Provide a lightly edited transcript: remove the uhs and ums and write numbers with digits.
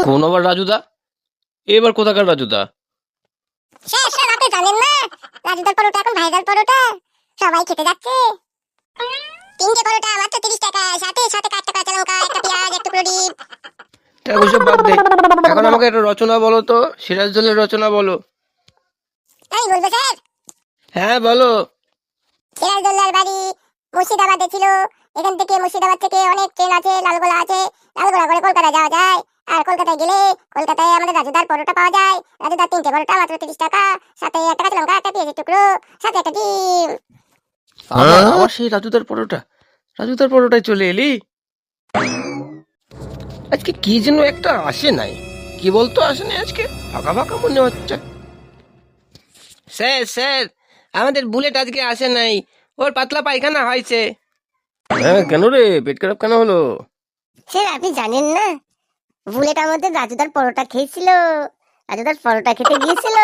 কোন আবার রাজুদা? এবার কোথাকার রাজুদা? স্যার আপনি জানেন না, রাজুদার পরোটা এখন ভাইরাল পরোটা, সবাই খেতে যাচ্ছে। 3টে পরোটা মাত্র 30 টাকা, সাথে সাথে কাঁচা কাঁচা লঙ্কা, একটা পেঁয়াজ, একটা টুকরো ডিম। ওইসব বাদ দে, এখন আমাকে একটা রচনা বলো তো, সিরাজদৌলের রচনা বলো। আমি বলবো স্যার? হ্যাঁ বলো। সিরাজদৌল্লার বাড়ি মুর্শিদাবাদে ছিল। এখান থেকে মুর্শিদাবাদ থেকে অনেক ট্রেন আছে, লালগোলা আছে, লালগোলা করে কলকাতা যাওয়া যায়। আর কলকাতায় গেলে কলকাতায় আমাদের রাজুদার পরোটা পাওয়া যায়। রাজুদার 3টে পরোটা মাত্র 30 টাকা, সাথে একটা কাঁচা লঙ্কা, একটা পেঁয়াজের টুকরো, সাথে একটা ডিম। আবার সেই রাজুদার পরোটা? রাজুদার পরোটায় চলে এলি? আজকে কি যেন একটা আসে নাই, কি বলতো আসে নাই আজকে, ফাঁকা ফাঁকা মনে হচ্ছে। স্যার স্যার, আমাদের বুলেট আজকে আসে নাই, ওর পাতলা পায়খানা হয়েছে। হ্যাঁ কেন রে, পেট খারাপ কেন হলো? স্যার আপনি জানেন না, বুলেট আমাদের রাজুদার পরোটা খেয়েছিল, রাজুদার পরোটা খেতে গিয়েছিল।